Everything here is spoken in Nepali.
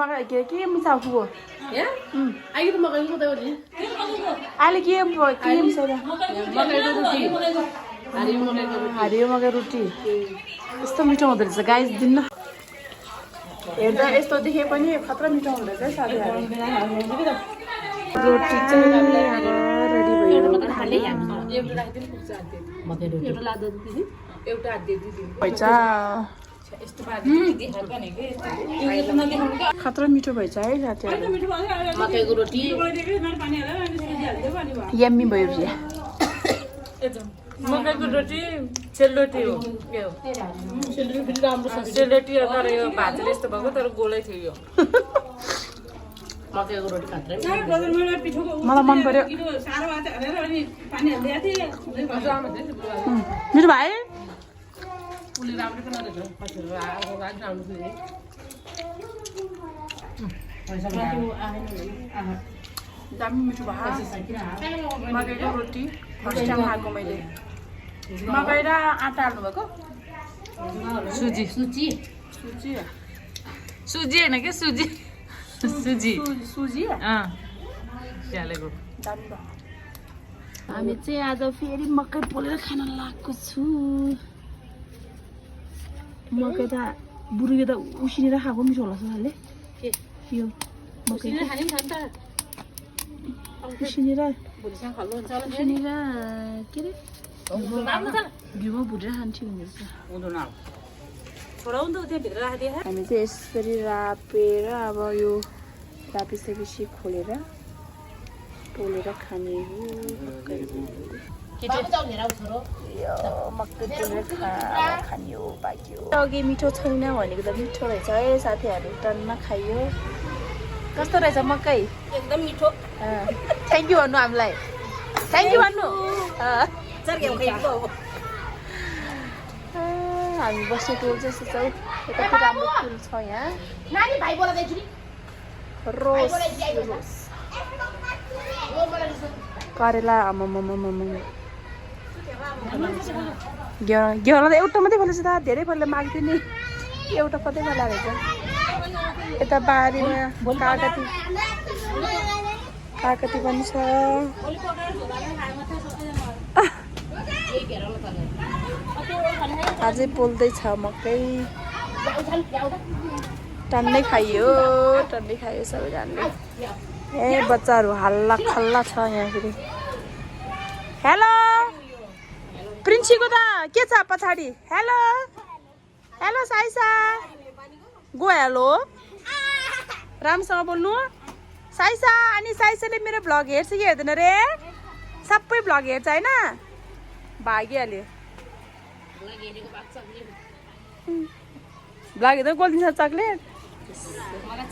मकै के मिसाउँछु हो अहिले त मकै को त हो नि अहिले के मिसाउँछ मकैको रोटी हरियो मकै रोटी यस्तो मिठो हुँदो रहेछ गाइस दिन्न हेर्दा यस्तो देखे पनि खतरा मिठो हुँदो रहेछ साथीहरू रोटी चाहिँ रेडी भयो खतरा मिठो भएछ है साथीहरू मकैको रोटी यम्मी भयो बिहा मकैको रोटी सेलरोटी हो के हो सेलरोटी पनि राम्रो छ सेलरोटी हो तर यो भातले यस्तो भएको तर गोलै थियो यो मकैको रोटी खत्रै मलाई मन पर्यो मिठो भाइ पुली राम्रो पनि रहेछ पछि आगो गाड राम्रो थियो दामी मिठो भयो मकैको रोटी फर्स्ट टाइम खाएको मैले मकै र आँटा हाल्नुभएको सुजी सुची सुजी सुजी हैन के सुजी सुजी सुजी स्यालेको दामी भयो हामी चाहिँ आज फेरि मकै पोलेर खान लागेको छु मकै त बुढीले त उसिनेर खाएको मिठो होला जस्तो यो मकै उसिनेर के अरे घिउमा भुटेर खान्थ्यो भनेर हामी चाहिँ यसरी रापेर अब यो रापिसकेपछि खोलेर पोलेर खाने हो मकै पोलेर खाने हो बाँकी हो अघि मिठो छैन भनेको त मिठो रहेछ है साथीहरू टनमा खाइयो कस्तो रहेछ मकै एकदम मिठो थ्याङ्क यू भन्नु हामीलाई थ्याङ्क यू भन्नु हामी बसेको जस्तो छ कति राम्रो फुल छ यहाँ रोज करेला घेउरा त एउटा मात्रै फलेछ त धेरै फल्यो माग्थ्यो नि एउटा कतै फला रहेछ यता बारीमा काकती पनि छ अझै पोल्दैछ मकै टन्नै खाइयो सबैजनाले ए बच्चाहरू हल्ला खल्ला छ यहाँ फेरि हेलो प्रिन्सीको त के छ पछाडि हेलो हेलो साइसा गो हेलो राम्रोसँग बोल्नु साइसा अनि साइसाले मेरो भ्लग हेर्छ कि हेर्दैन रे सबै भ्लग हेर्छ होइन भागिहाल्यो भ्लग हेर्दा गोल्दिन्छ चक्लेट मलाई